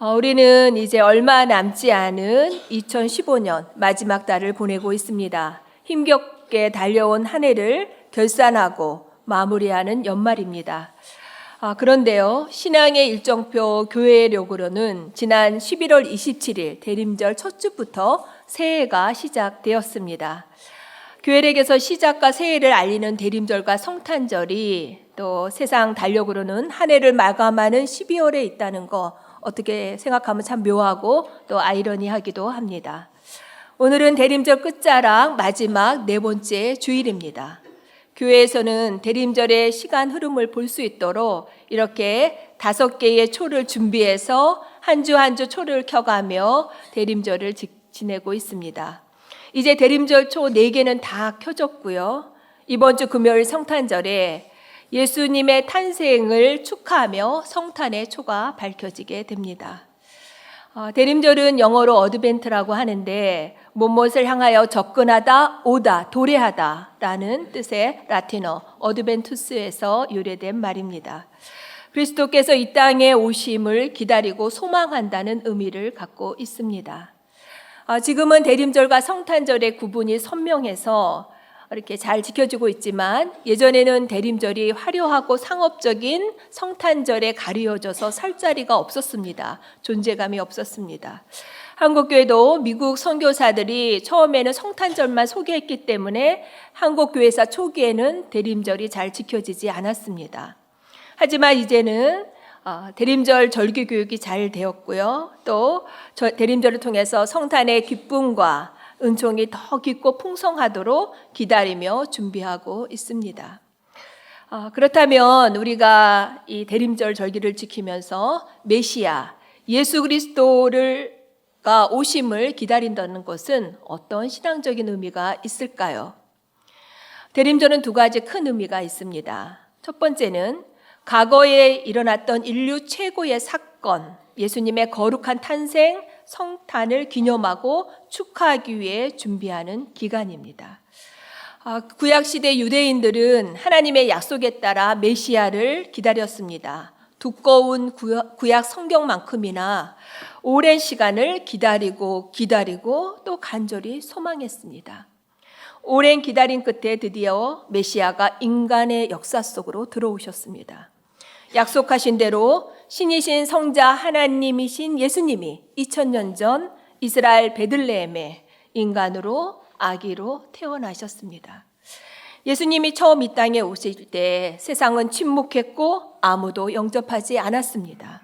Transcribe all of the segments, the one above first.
우리는 이제 얼마 남지 않은 2015년 마지막 달을 보내고 있습니다. 힘겹게 달려온 한 해를 결산하고 마무리하는 연말입니다. 그런데요, 신앙의 일정표 교회력으로는 지난 11월 27일 대림절 첫 주부터 새해가 시작되었습니다. 교회력에서 시작과 새해를 알리는 대림절과 성탄절이 또 세상 달력으로는 한 해를 마감하는 12월에 있다는 거 어떻게 생각하면 참 묘하고 또 아이러니하기도 합니다. 오늘은 대림절 끝자락 마지막 네 번째 주일입니다. 교회에서는 대림절의 시간 흐름을 볼 수 있도록 이렇게 5개의 초를 준비해서 한 주 한 주 초를 켜가며 대림절을 지내고 있습니다. 이제 대림절 초 4개는 다 켜졌고요. 이번 주 금요일 성탄절에 예수님의 탄생을 축하하며 성탄의 초가 밝혀지게 됩니다. 대림절은 영어로 어드벤트라고 하는데 무엇을 향하여 접근하다, 오다, 도래하다 라는 뜻의 라틴어 어드벤투스에서 유래된 말입니다. 그리스도께서 이 땅에 오심을 기다리고 소망한다는 의미를 갖고 있습니다. 지금은 대림절과 성탄절의 구분이 선명해서 이렇게 잘 지켜지고 있지만 예전에는 대림절이 화려하고 상업적인 성탄절에 가려져서 살 자리가 없었습니다. 존재감이 없었습니다. 한국교회도 미국 선교사들이 처음에는 성탄절만 소개했기 때문에 한국교회사 초기에는 대림절이 잘 지켜지지 않았습니다. 하지만 이제는 대림절 절기 교육이 잘 되었고요. 또 대림절을 통해서 성탄의 기쁨과 은총이 더 깊고 풍성하도록 기다리며 준비하고 있습니다. 그렇다면 우리가 이 대림절 절기를 지키면서 메시아, 예수 그리스도가 오심을 기다린다는 것은 어떤 신앙적인 의미가 있을까요? 대림절은 2가지 큰 의미가 있습니다. 첫 번째는 과거에 일어났던 인류 최고의 사건, 예수님의 거룩한 탄생, 성탄을 기념하고 축하하기 위해 준비하는 기간입니다. 구약시대 유대인들은 하나님의 약속에 따라 메시아를 기다렸습니다. 두꺼운 구약 성경만큼이나 오랜 시간을 기다리고 또 간절히 소망했습니다. 오랜 기다림 끝에 드디어 메시아가 인간의 역사 속으로 들어오셨습니다. 약속하신 대로 신이신 성자 하나님이신 예수님이 2000년 전 이스라엘 베들레헴에 인간으로 아기로 태어나셨습니다. 예수님이 처음 이 땅에 오실 때 세상은 침묵했고 아무도 영접하지 않았습니다.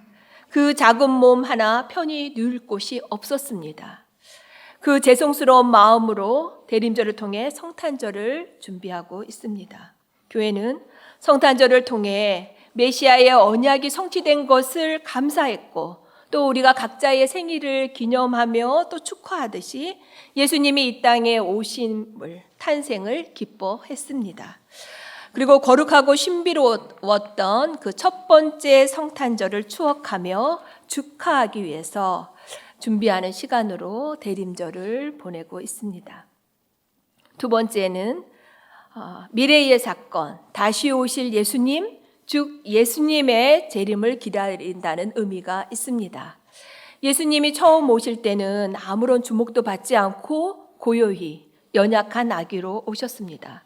그 작은 몸 하나 편히 누울 곳이 없었습니다. 그 죄송스러운 마음으로 대림절을 통해 성탄절을 준비하고 있습니다. 교회는 성탄절을 통해 메시아의 언약이 성취된 것을 감사했고 또 우리가 각자의 생일을 기념하며 또 축하하듯이 예수님이 이 땅에 오심을 탄생을 기뻐했습니다. 그리고 거룩하고 신비로웠던 그 첫 번째 성탄절을 추억하며 축하하기 위해서 준비하는 시간으로 대림절을 보내고 있습니다. 2번째는 미래의 사건, 다시 오실 예수님, 즉 예수님의 재림을 기다린다는 의미가 있습니다. 예수님이 처음 오실 때는 아무런 주목도 받지 않고 고요히 연약한 아기로 오셨습니다.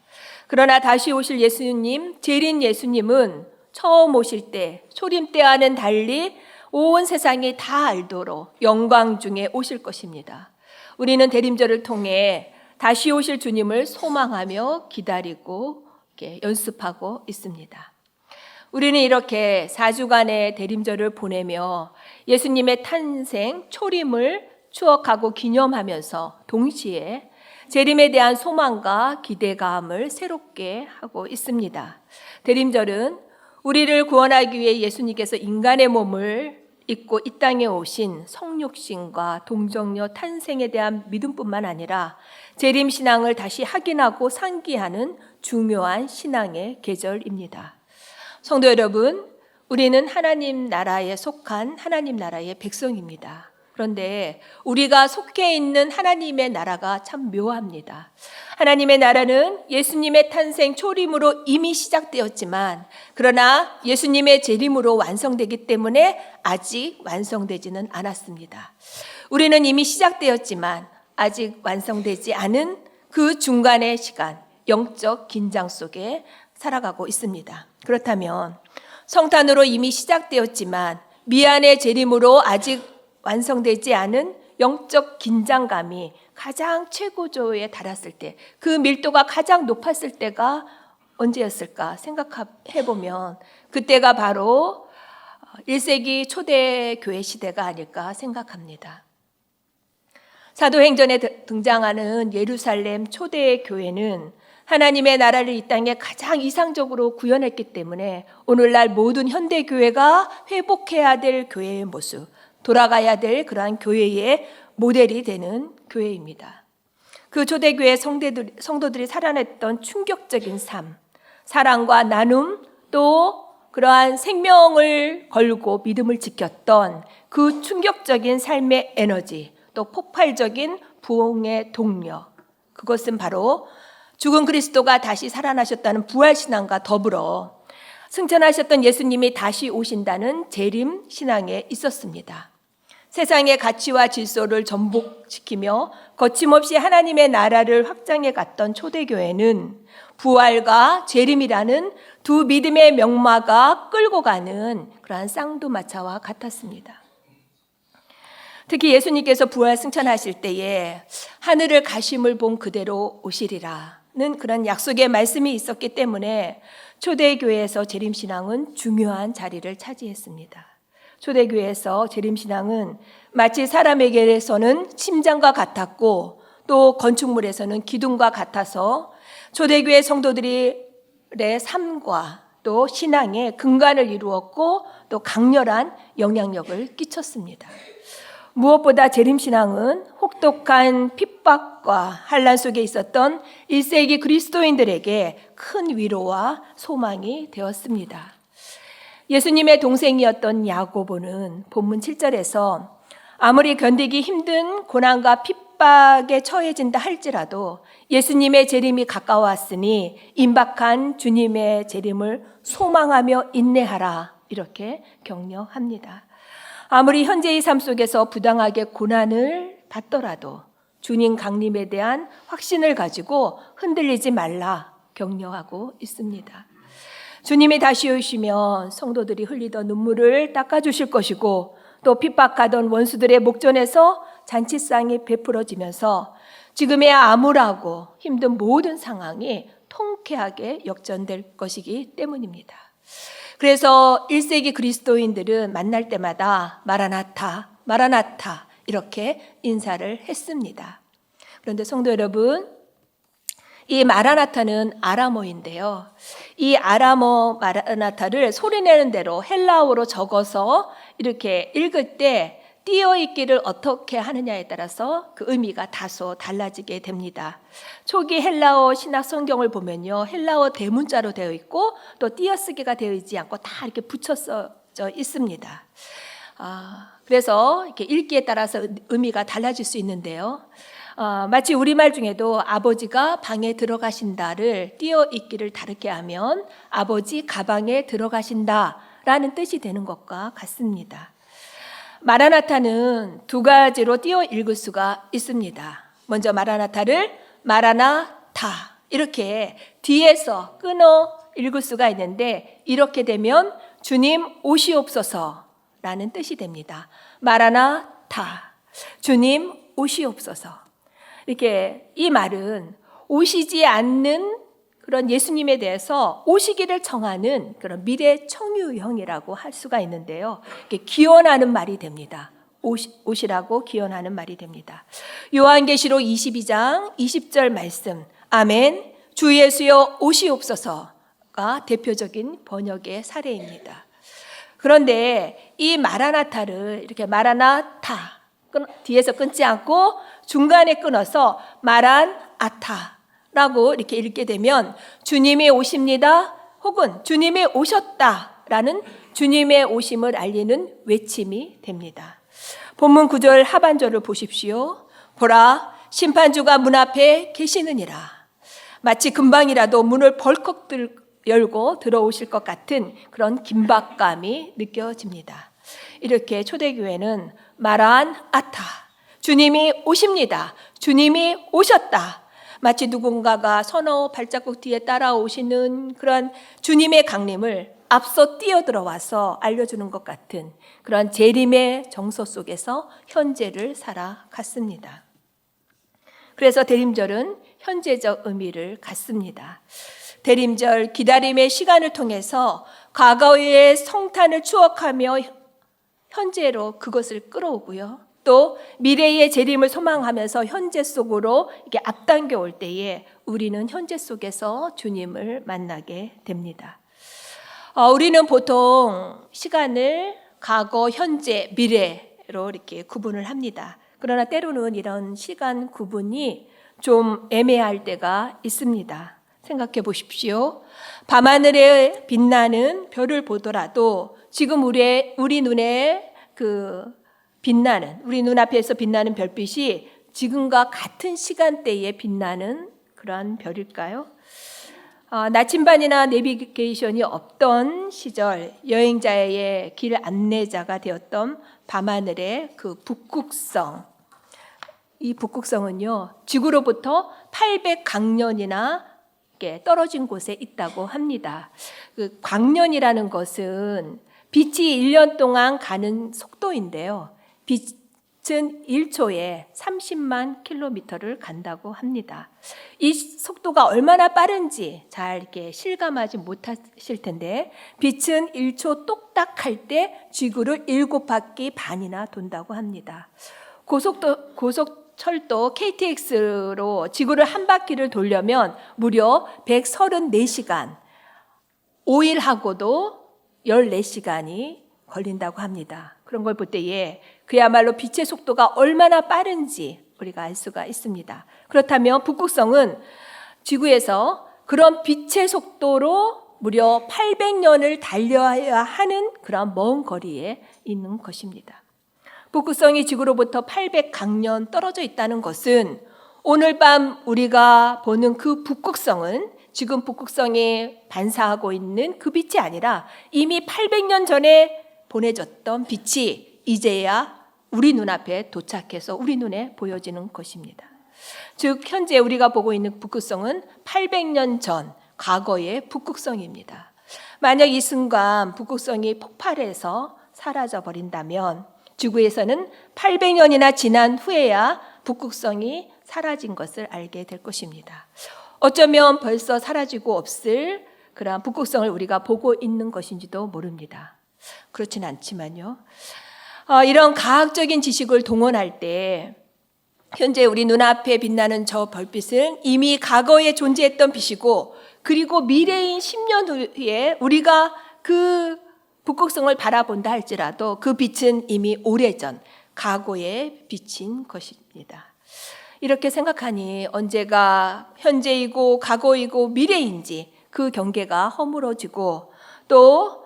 그러나 다시 오실 예수님, 재림 예수님은 처음 오실 때 초림 때와는 달리 온 세상이 다 알도록 영광 중에 오실 것입니다. 우리는 대림절을 통해 다시 오실 주님을 소망하며 기다리고 연습하고 있습니다. 우리는 이렇게 4주간의 대림절을 보내며 예수님의 탄생, 초림을 추억하고 기념하면서 동시에 재림에 대한 소망과 기대감을 새롭게 하고 있습니다. 대림절은 우리를 구원하기 위해 예수님께서 인간의 몸을 입고 이 땅에 오신 성육신과 동정녀 탄생에 대한 믿음뿐만 아니라 재림 신앙을 다시 확인하고 상기하는 중요한 신앙의 계절입니다. 성도 여러분, 우리는 하나님 나라에 속한 하나님 나라의 백성입니다. 그런데 우리가 속해 있는 하나님의 나라가 참 묘합니다. 하나님의 나라는 예수님의 탄생 초림으로 이미 시작되었지만, 그러나 예수님의 재림으로 완성되기 때문에 아직 완성되지는 않았습니다. 우리는 이미 시작되었지만 아직 완성되지 않은 그 중간의 시간, 영적 긴장 속에 살아가고 있습니다. 그렇다면 성탄으로 이미 시작되었지만 미안의 재림으로 아직 완성되지 않은 영적 긴장감이 가장 최고조에 달했을 때, 그 밀도가 가장 높았을 때가 언제였을까 생각해보면 그때가 바로 1세기 초대교회 시대가 아닐까 생각합니다. 사도행전에 등장하는 예루살렘 초대교회는 하나님의 나라를 이 땅에 가장 이상적으로 구현했기 때문에 오늘날 모든 현대교회가 회복해야 될 교회의 모습, 돌아가야 될 그러한 교회의 모델이 되는 교회입니다. 그 초대교회 성도들이 살아냈던 충격적인 삶, 사랑과 나눔, 또 그러한 생명을 걸고 믿음을 지켰던 그 충격적인 삶의 에너지, 또 폭발적인 부흥의 동력, 그것은 바로 죽은 그리스도가 다시 살아나셨다는 부활신앙과 더불어 승천하셨던 예수님이 다시 오신다는 재림 신앙에 있었습니다. 세상의 가치와 질서를 전복시키며 거침없이 하나님의 나라를 확장해 갔던 초대교회는 부활과 재림이라는 두 믿음의 명마가 끌고 가는 그러한 쌍두마차와 같았습니다. 특히 예수님께서 부활 승천하실 때에 하늘을 가심을 본 그대로 오시리라는 그런 약속의 말씀이 있었기 때문에 초대교회에서 재림신앙은 중요한 자리를 차지했습니다. 초대교회에서 재림신앙은 마치 사람에게서는 심장과 같았고 또 건축물에서는 기둥과 같아서 초대교회 성도들의 삶과 또 신앙의 근간을 이루었고 또 강렬한 영향력을 끼쳤습니다. 무엇보다 재림신앙은 혹독한 핍박과 환난 속에 있었던 1세기 그리스도인들에게 큰 위로와 소망이 되었습니다. 예수님의 동생이었던 야고보는 본문 7절에서 아무리 견디기 힘든 고난과 핍박에 처해진다 할지라도 예수님의 재림이 가까웠으니 임박한 주님의 재림을 소망하며 인내하라, 이렇게 격려합니다. 아무리 현재의 삶 속에서 부당하게 고난을 받더라도 주님 강림에 대한 확신을 가지고 흔들리지 말라 격려하고 있습니다. 주님이 다시 오시면 성도들이 흘리던 눈물을 닦아주실 것이고 또 핍박하던 원수들의 목전에서 잔치상이 베풀어지면서 지금의 암울하고 힘든 모든 상황이 통쾌하게 역전될 것이기 때문입니다. 그래서 1세기 그리스도인들은 만날 때마다 마라나타, 마라나타 이렇게 인사를 했습니다. 그런데 성도 여러분, 이 마라나타는 아람어인데요. 이 아람어 마라나타를 소리내는 대로 헬라어로 적어서 이렇게 읽을 때 띄어읽기를 어떻게 하느냐에 따라서 그 의미가 다소 달라지게 됩니다. 초기 헬라어 신학 성경을 보면요, 헬라어 대문자로 되어 있고 또 띄어쓰기가 되어 있지 않고 다 이렇게 붙여져 있습니다. 그래서 이렇게 읽기에 따라서 의미가 달라질 수 있는데요. 마치 우리말 중에도 아버지가 방에 들어가신다를 띄어읽기를 다르게 하면 아버지 가방에 들어가신다라는 뜻이 되는 것과 같습니다. 마라나타는 두 가지로 띄어 읽을 수가 있습니다. 먼저 마라나타를 마라나타 이렇게 뒤에서 끊어 읽을 수가 있는데, 이렇게 되면 주님 오시옵소서라는 뜻이 됩니다. 마라나타, 주님 오시옵소서. 이렇게 이 말은 오시지 않는 그런 예수님에 대해서 오시기를 청하는 그런 미래 청유형이라고 할 수가 있는데요. 이렇게 기원하는 말이 됩니다. 오시라고 기원하는 말이 됩니다. 요한계시록 22장 20절 말씀, 아멘, 주 예수여 오시옵소서가 대표적인 번역의 사례입니다. 그런데 이 마라나타를 이렇게 마라나타 뒤에서 끊지 않고 중간에 끊어서 마란아타라고 이렇게 읽게 되면 주님이 오십니다 혹은 주님이 오셨다라는 주님의 오심을 알리는 외침이 됩니다. 본문 9절 하반절을 보십시오. 보라, 심판주가 문 앞에 계시느니라. 마치 금방이라도 문을 벌컥 열고 들어오실 것 같은 그런 긴박감이 느껴집니다. 이렇게 초대교회는 마란 아타, 주님이 오십니다. 주님이 오셨다. 마치 누군가가 서너 발자국 뒤에 따라오시는 그런 주님의 강림을 앞서 뛰어들어와서 알려주는 것 같은 그런 재림의 정서 속에서 현재를 살아갔습니다. 그래서 대림절은 현재적 의미를 갖습니다. 대림절 기다림의 시간을 통해서 과거의 성탄을 추억하며 현재로 그것을 끌어오고요. 또 미래의 재림을 소망하면서 현재 속으로 이렇게 앞당겨 올 때에 우리는 현재 속에서 주님을 만나게 됩니다. 우리는 보통 시간을 과거, 현재, 미래로 이렇게 구분을 합니다. 그러나 때로는 이런 시간 구분이 좀 애매할 때가 있습니다. 생각해 보십시오. 밤하늘에 빛나는 별을 보더라도 지금 우리 눈에 빛나는, 우리 눈앞에서 빛나는 별빛이 지금과 같은 시간대에 빛나는 그런 별일까요? 나침반이나 내비게이션이 없던 시절 여행자의 길 안내자가 되었던 밤하늘의 그 북극성. 이 북극성은요, 지구로부터 800광년이나 떨어진 곳에 있다고 합니다. 그 광년이라는 것은 빛이 1년 동안 가는 속도인데요. 빛은 1초에 30만 킬로미터를 간다고 합니다. 이 속도가 얼마나 빠른지 잘 이렇게 실감하지 못하실 텐데, 빛은 1초 똑딱 할 때 지구를 7바퀴 반이나 돈다고 합니다. 고속철도 KTX로 지구를 한 바퀴를 돌려면 무려 134시간, 5일 하고도 14시간이 걸린다고 합니다. 그런 걸 볼 때에 그야말로 빛의 속도가 얼마나 빠른지 우리가 알 수가 있습니다. 그렇다면 북극성은 지구에서 그런 빛의 속도로 무려 800년을 달려야 하는 그런 먼 거리에 있는 것입니다. 북극성이 지구로부터 800광년 떨어져 있다는 것은 오늘 밤 우리가 보는 그 북극성은 지금 북극성이 반사하고 있는 그 빛이 아니라 이미 800년 전에 보내졌던 빛이 이제야 우리 눈앞에 도착해서 우리 눈에 보여지는 것입니다. 즉 현재 우리가 보고 있는 북극성은 800년 전 과거의 북극성입니다. 만약 이 순간 북극성이 폭발해서 사라져 버린다면 지구에서는 800년이나 지난 후에야 북극성이 사라진 것을 알게 될 것입니다. 어쩌면 벌써 사라지고 없을 그러한 북극성을 우리가 보고 있는 것인지도 모릅니다. 그렇진 않지만요. 이런 과학적인 지식을 동원할 때 현재 우리 눈앞에 빛나는 저 별빛은 이미 과거에 존재했던 빛이고, 그리고 미래인 10년 후에 우리가 그 북극성을 바라본다 할지라도 그 빛은 이미 오래전 과거의 빛인 것입니다. 이렇게 생각하니 언제가 현재이고 과거이고 미래인지 그 경계가 허물어지고 또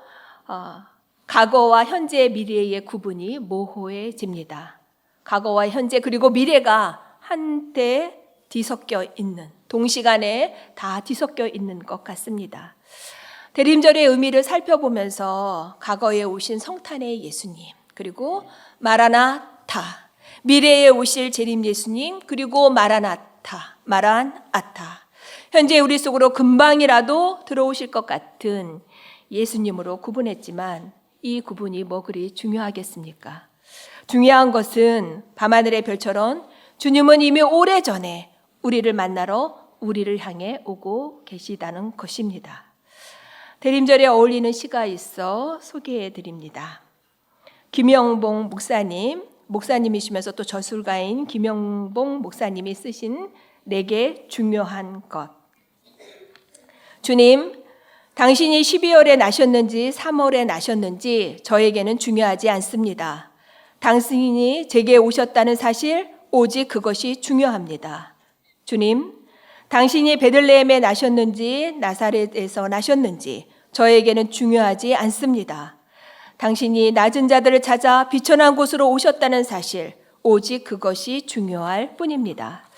과거와 현재 미래의 구분이 모호해집니다. 과거와 현재 그리고 미래가 한때 뒤섞여 있는, 동시간에 다 뒤섞여 있는 것 같습니다. 대림절의 의미를 살펴보면서 과거에 오신 성탄의 예수님, 그리고 마라나타, 미래에 오실 재림 예수님, 그리고 마라나타, 마란아타, 현재 우리 속으로 금방이라도 들어오실 것 같은 예수님으로 구분했지만 이 구분이 뭐 그리 중요하겠습니까? 중요한 것은 밤하늘의 별처럼 주님은 이미 오래전에 우리를 만나러 우리를 향해 오고 계시다는 것입니다. 대림절에 어울리는 시가 있어 소개해 드립니다. 김영봉 목사님이시면서 또 저술가인 김영봉 목사님이 쓰신 내게 중요한 것. 주님, 당신이 12월에 나셨는지 3월에 나셨는지 저에게는 중요하지 않습니다. 당신이 제게 오셨다는 사실, 오직 그것이 중요합니다. 주님, 당신이 베들레헴에 나셨는지 나사렛에서 나셨는지 저에게는 중요하지 않습니다. 당신이 낮은 자들을 찾아 비천한 곳으로 오셨다는 사실, 오직 그것이 중요할 뿐입니다.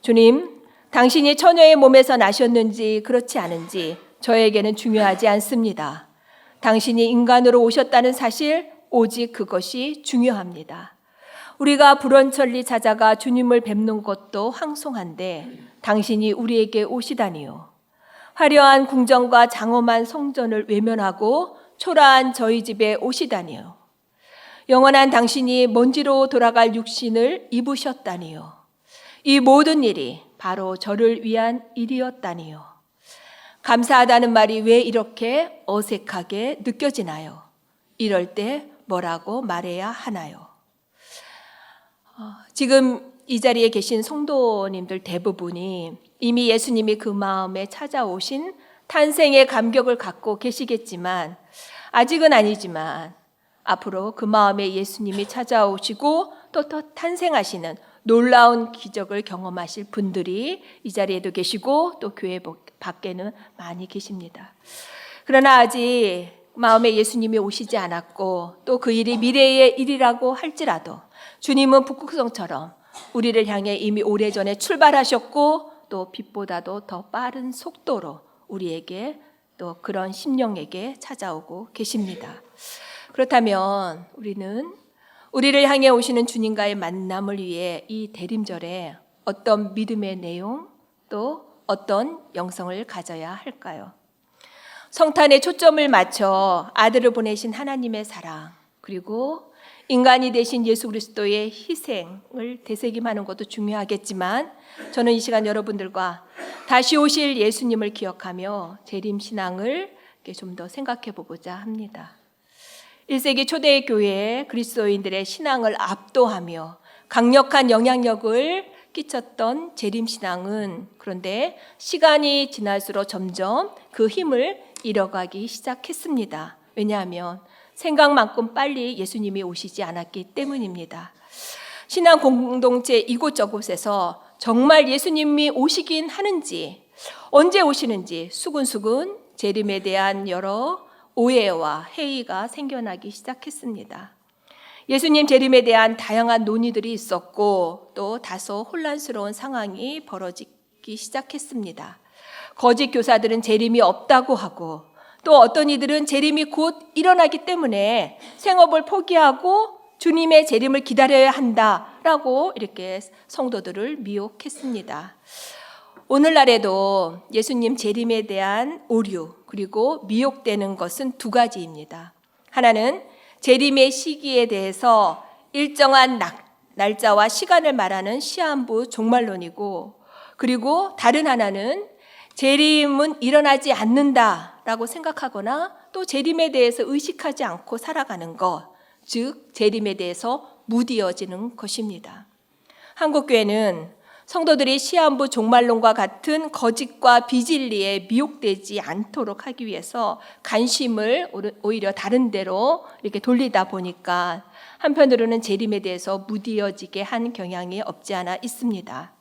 주님, 당신이 처녀의 몸에서 나셨는지 그렇지 않은지 저에게는 중요하지 않습니다. 당신이 인간으로 오셨다는 사실, 오직 그것이 중요합니다. 우리가 불원천리 찾아가 주님을 뵙는 것도 황송한데 당신이 우리에게 오시다니요. 화려한 궁전과 장엄한 성전을 외면하고 초라한 저희 집에 오시다니요. 영원한 당신이 먼지로 돌아갈 육신을 입으셨다니요. 이 모든 일이 바로 저를 위한 일이었다니요. 감사하다는 말이 왜 이렇게 어색하게 느껴지나요? 이럴 때 뭐라고 말해야 하나요? 지금 이 자리에 계신 성도님들 대부분이 이미 예수님이 그 마음에 찾아오신 탄생의 감격을 갖고 계시겠지만, 아직은 아니지만 앞으로 그 마음에 예수님이 찾아오시고 또 탄생하시는 놀라운 기적을 경험하실 분들이 이 자리에도 계시고 또 교회 밖에는 많이 계십니다. 그러나 아직 마음에 예수님이 오시지 않았고 또 그 일이 미래의 일이라고 할지라도 주님은 북극성처럼 우리를 향해 이미 오래전에 출발하셨고 또 빛보다도 더 빠른 속도로 우리에게 또 그런 심령에게 찾아오고 계십니다. 그렇다면 우리를 향해 오시는 주님과의 만남을 위해 이 대림절에 어떤 믿음의 내용 또 어떤 영성을 가져야 할까요? 성탄에 초점을 맞춰 아들을 보내신 하나님의 사랑, 그리고 인간이 되신 예수 그리스도의 희생을 되새김하는 것도 중요하겠지만, 저는 이 시간 여러분들과 다시 오실 예수님을 기억하며 재림신앙을 좀 더 생각해 보고자 합니다. 1세기 초대 교회의 그리스도인들의 신앙을 압도하며 강력한 영향력을 끼쳤던 재림신앙은 그런데 시간이 지날수록 점점 그 힘을 잃어가기 시작했습니다. 왜냐하면 생각만큼 빨리 예수님이 오시지 않았기 때문입니다. 신앙 공동체 이곳저곳에서 정말 예수님이 오시긴 하는지, 언제 오시는지 수근수근 재림에 대한 여러 오해와 회의가 생겨나기 시작했습니다. 예수님 재림에 대한 다양한 논의들이 있었고 또 다소 혼란스러운 상황이 벌어지기 시작했습니다. 거짓 교사들은 재림이 없다고 하고 또 어떤 이들은 재림이 곧 일어나기 때문에 생업을 포기하고 주님의 재림을 기다려야 한다라고 이렇게 성도들을 미혹했습니다. 오늘날에도 예수님 재림에 대한 오류 그리고 미혹되는 것은 두 가지입니다. 하나는 재림의 시기에 대해서 일정한 날짜와 시간을 말하는 시한부 종말론이고, 그리고 다른 하나는 재림은 일어나지 않는다라고 생각하거나 또 재림에 대해서 의식하지 않고 살아가는 것, 즉 재림에 대해서 무디어지는 것입니다. 한국교회는 성도들이 시한부 종말론과 같은 거짓과 비진리에 미혹되지 않도록 하기 위해서 관심을 오히려 다른 데로 이렇게 돌리다 보니까 한편으로는 재림에 대해서 무디어지게 한 경향이 없지 않아 있습니다.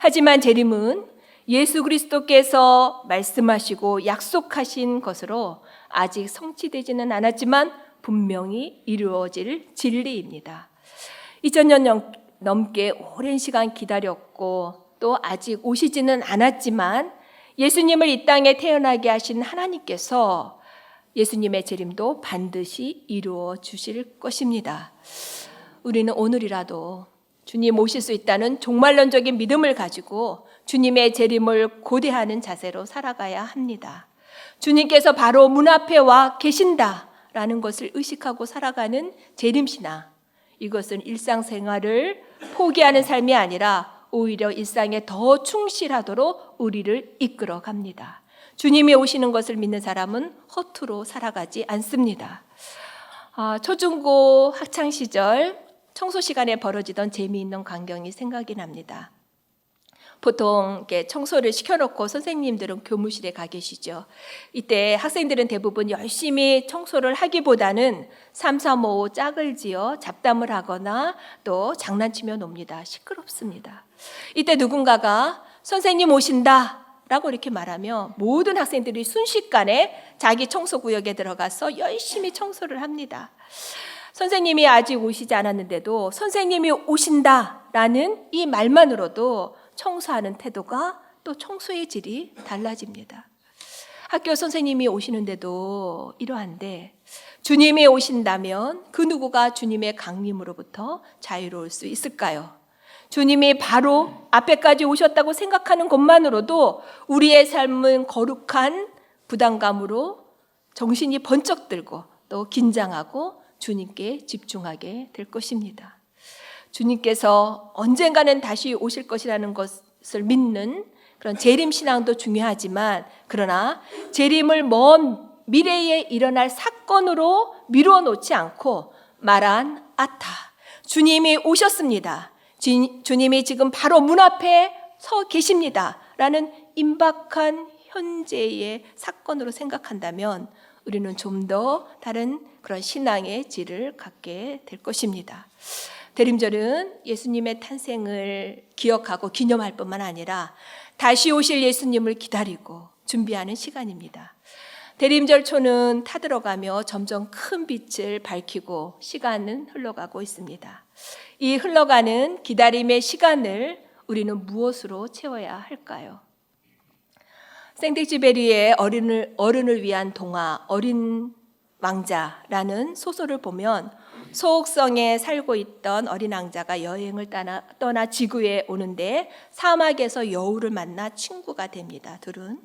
하지만 재림은 예수 그리스도께서 말씀하시고 약속하신 것으로 아직 성취되지는 않았지만 분명히 이루어질 진리입니다. 2000년 넘게 오랜 시간 기다렸고 또 아직 오시지는 않았지만 예수님을 이 땅에 태어나게 하신 하나님께서 예수님의 재림도 반드시 이루어 주실 것입니다. 우리는 오늘이라도 주님 오실 수 있다는 종말론적인 믿음을 가지고 주님의 재림을 고대하는 자세로 살아가야 합니다. 주님께서 바로 문 앞에 와 계신다라는 것을 의식하고 살아가는 재림신앙, 이것은 일상생활을 포기하는 삶이 아니라 오히려 일상에 더 충실하도록 우리를 이끌어 갑니다. 주님이 오시는 것을 믿는 사람은 허투루 살아가지 않습니다. 초중고 학창시절 청소 시간에 벌어지던 재미있는 광경이 생각이 납니다. 보통 이렇게 청소를 시켜놓고 선생님들은 교무실에 가 계시죠. 이때 학생들은 대부분 열심히 청소를 하기보다는 3, 4, 5 짝을 지어 잡담을 하거나 또 장난치며 놉니다. 시끄럽습니다. 이때 누군가가 선생님 오신다 라고 이렇게 말하며 모든 학생들이 순식간에 자기 청소구역에 들어가서 열심히 청소를 합니다. 선생님이 아직 오시지 않았는데도 선생님이 오신다라는 이 말만으로도 청소하는 태도가 또 청소의 질이 달라집니다. 학교 선생님이 오시는데도 이러한데 주님이 오신다면 그 누구가 주님의 강림으로부터 자유로울 수 있을까요? 주님이 바로 앞에까지 오셨다고 생각하는 것만으로도 우리의 삶은 거룩한 부담감으로 정신이 번쩍 들고 또 긴장하고 주님께 집중하게 될 것입니다. 주님께서 언젠가는 다시 오실 것이라는 것을 믿는 그런 재림신앙도 중요하지만 그러나 재림을 먼 미래에 일어날 사건으로 미루어 놓지 않고 마란 아타, 주님이 오셨습니다. 주님이 지금 바로 문 앞에 서 계십니다 라는 임박한 현재의 사건으로 생각한다면 우리는 좀 더 다른 그런 신앙의 질을 갖게 될 것입니다. 대림절은 예수님의 탄생을 기억하고 기념할 뿐만 아니라 다시 오실 예수님을 기다리고 준비하는 시간입니다. 대림절초는 타들어가며 점점 큰 빛을 밝히고 시간은 흘러가고 있습니다. 이 흘러가는 기다림의 시간을 우리는 무엇으로 채워야 할까요? 생텍쥐베리의 어른을 위한 동화 어린 왕자라는 소설을 보면 소옥성에 살고 있던 어린 왕자가 여행을 떠나 지구에 오는데 사막에서 여우를 만나 친구가 됩니다. 둘은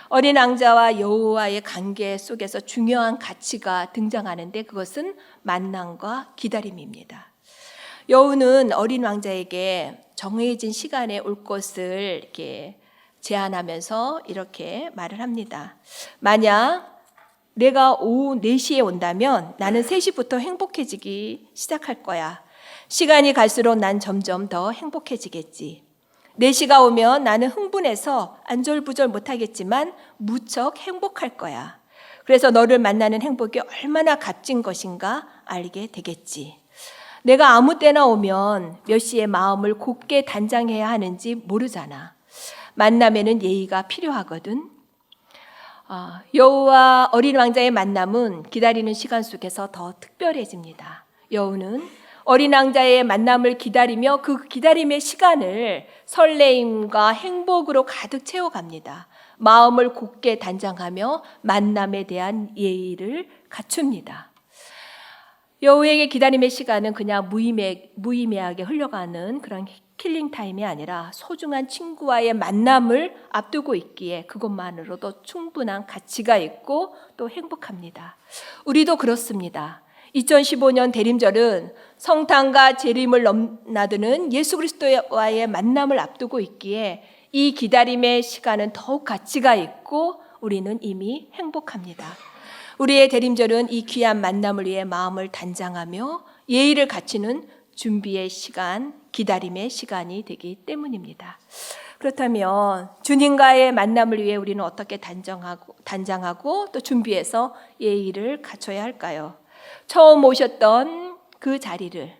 어린 왕자와 여우와의 관계 속에서 중요한 가치가 등장하는데 그것은 만남과 기다림입니다. 여우는 어린 왕자에게 정해진 시간에 올 것을 이렇게 제안하면서 이렇게 말을 합니다. 만약 내가 오후 4시에 온다면 나는 3시부터 행복해지기 시작할 거야. 시간이 갈수록 난 점점 더 행복해지겠지. 4시가 오면 나는 흥분해서 안절부절 못하겠지만 무척 행복할 거야. 그래서 너를 만나는 행복이 얼마나 값진 것인가 알게 되겠지. 내가 아무 때나 오면 몇 시에 마음을 곧게 단장해야 하는지 모르잖아. 만남에는 예의가 필요하거든. 여우와 어린 왕자의 만남은 기다리는 시간 속에서 더 특별해집니다. 여우는 어린 왕자의 만남을 기다리며 그 기다림의 시간을 설레임과 행복으로 가득 채워갑니다. 마음을 곧게 단장하며 만남에 대한 예의를 갖춥니다. 여우에게 기다림의 시간은 그냥 무의미하게 흘러가는 그런 킬링타임이 아니라 소중한 친구와의 만남을 앞두고 있기에 그것만으로도 충분한 가치가 있고 또 행복합니다. 우리도 그렇습니다. 2015년 대림절은 성탄과 재림을 넘나드는 예수 그리스도와의 만남을 앞두고 있기에 이 기다림의 시간은 더욱 가치가 있고 우리는 이미 행복합니다. 우리의 대림절은 이 귀한 만남을 위해 마음을 단장하며 예의를 갖추는 준비의 시간, 기다림의 시간이 되기 때문입니다. 그렇다면 주님과의 만남을 위해 우리는 어떻게 단장하고 또 준비해서 예의를 갖춰야 할까요? 처음 오셨던 그 자리를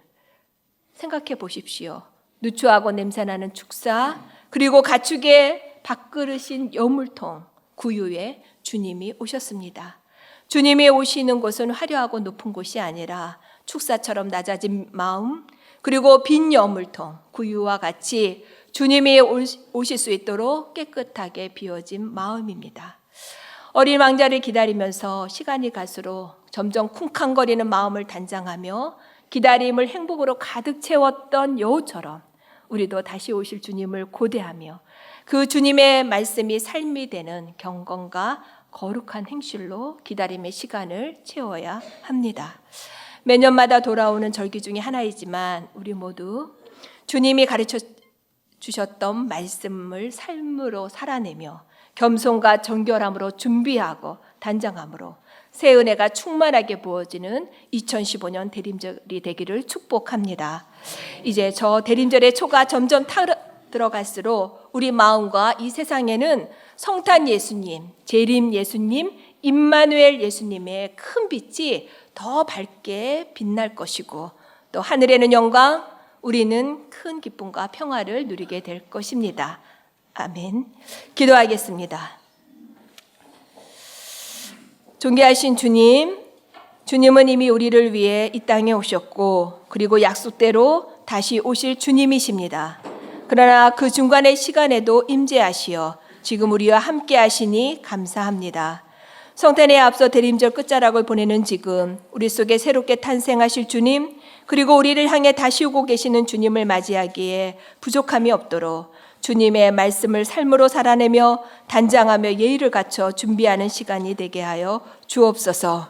생각해 보십시오. 누추하고 냄새나는 축사, 그리고 가축의 밥그릇인 여물통, 구유에 주님이 오셨습니다. 주님이 오시는 곳은 화려하고 높은 곳이 아니라 축사처럼 낮아진 마음, 그리고 빈 여물통, 구유와 같이 주님이 오실 수 있도록 깨끗하게 비워진 마음입니다. 어린 왕자를 기다리면서 시간이 갈수록 점점 쿵쾅거리는 마음을 단장하며 기다림을 행복으로 가득 채웠던 여우처럼 우리도 다시 오실 주님을 고대하며 그 주님의 말씀이 삶이 되는 경건과 거룩한 행실로 기다림의 시간을 채워야 합니다. 매년마다 돌아오는 절기 중에 하나이지만 우리 모두 주님이 가르쳐 주셨던 말씀을 삶으로 살아내며 겸손과 정결함으로 준비하고 단장함으로 새 은혜가 충만하게 부어지는 2015년 대림절이 되기를 축복합니다. 이제 저 대림절의 초가 점점 들어갈수록 우리 마음과 이 세상에는 성탄 예수님, 재림 예수님, 임마누엘 예수님의 큰 빛이 더 밝게 빛날 것이고 또 하늘에는 영광, 우리는 큰 기쁨과 평화를 누리게 될 것입니다. 아멘. 기도하겠습니다. 존귀하신 주님, 주님은 이미 우리를 위해 이 땅에 오셨고 그리고 약속대로 다시 오실 주님이십니다. 그러나 그 중간의 시간에도 임재하시어 지금 우리와 함께 하시니 감사합니다. 성탄에 앞서 대림절 끝자락을 보내는 지금 우리 속에 새롭게 탄생하실 주님, 그리고 우리를 향해 다시 오고 계시는 주님을 맞이하기에 부족함이 없도록 주님의 말씀을 삶으로 살아내며 단장하며 예의를 갖춰 준비하는 시간이 되게 하여 주옵소서.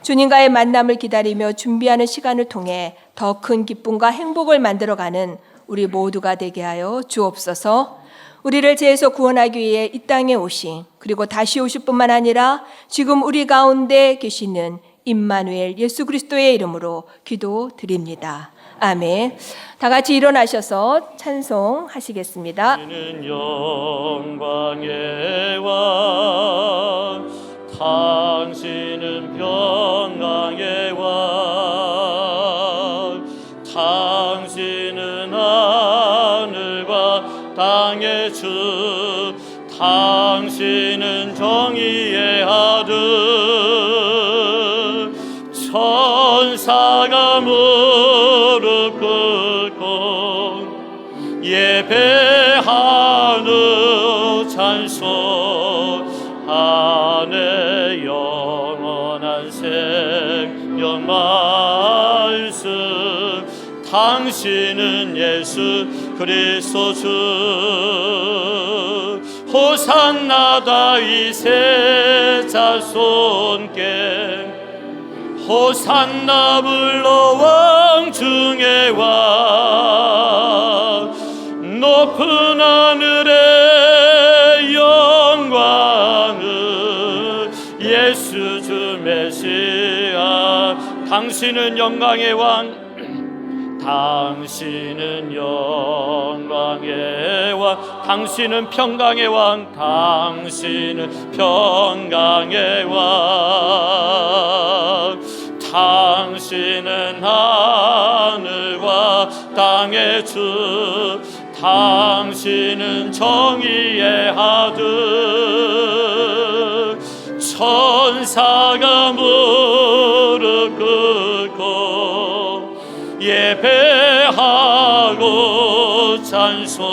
주님과의 만남을 기다리며 준비하는 시간을 통해 더 큰 기쁨과 행복을 만들어가는 우리 모두가 되게 하여 주옵소서. 우리를 죄에서 구원하기 위해 이 땅에 오신, 그리고 다시 오실 뿐만 아니라 지금 우리 가운데 계시는 임마누엘 예수 그리스도의 이름으로 기도드립니다. 아멘. 다 같이 일어나셔서 찬송하시겠습니다. 당신은 영광의 왕, 당신은 평강의 왕, 당신은 하늘과 땅의 주, 당신은 정의의 아들. 천사가 무릎 꿇고 예배하는 찬송하네. 영원한 생명 말씀, 당신은 예수 그리스도 주. 호산나 다윗의 자손께, 호산나 불러 왕 중의 왕. 높은 하늘의 영광을 예수 주 메시아. 당신은 영광의 왕, 당신은 영광의 왕, 당신은 평강의 왕, 당신은 평강의 왕. 당신은 하늘과 땅의 주, 당신은 정의의 아들. 천사가 무릎 꿇고 예배하고 찬송하네.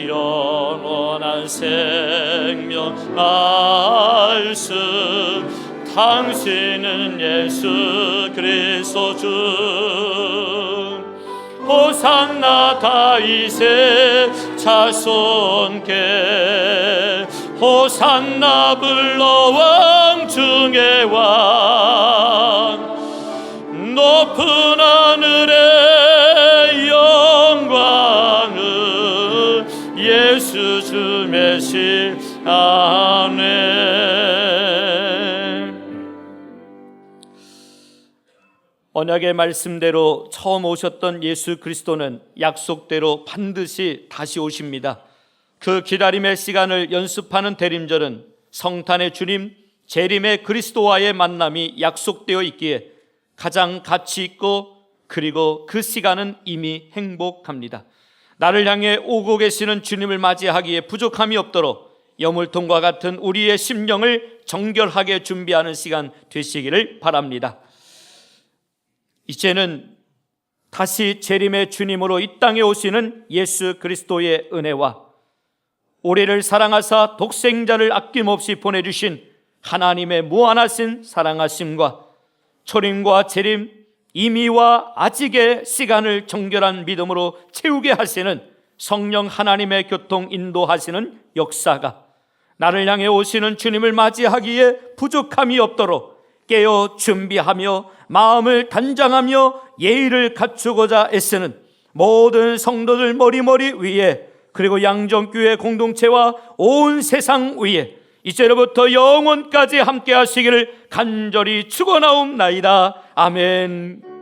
영원한 생명 말씀, 당신은 예수 그리스도 주. 호산나 다윗의 자손께, 호산나 불러 왕 중의 왕. 높은 하늘의 영광을 예수 주 메시아네. 언약의 말씀대로 처음 오셨던 예수 그리스도는 약속대로 반드시 다시 오십니다. 그 기다림의 시간을 연습하는 대림절은 성탄의 주님, 재림의 그리스도와의 만남이 약속되어 있기에 가장 가치 있고, 그리고 그 시간은 이미 행복합니다. 나를 향해 오고 계시는 주님을 맞이하기에 부족함이 없도록 여물통과 같은 우리의 심령을 정결하게 준비하는 시간 되시기를 바랍니다. 이제는 다시 재림의 주님으로 이 땅에 오시는 예수 그리스도의 은혜와 우리를 사랑하사 독생자를 아낌없이 보내주신 하나님의 무한하신 사랑하심과 초림과 재림, 이미와 아직의 시간을 정결한 믿음으로 채우게 하시는 성령 하나님의 교통 인도하시는 역사가 나를 향해 오시는 주님을 맞이하기에 부족함이 없도록 깨어 준비하며 마음을 단장하며 예의를 갖추고자 애쓰는 모든 성도들 머리머리 위에, 그리고 양정교회 공동체와 온 세상 위에 이제로부터 영원까지 함께 하시기를 간절히 축원하옵나이다. 아멘.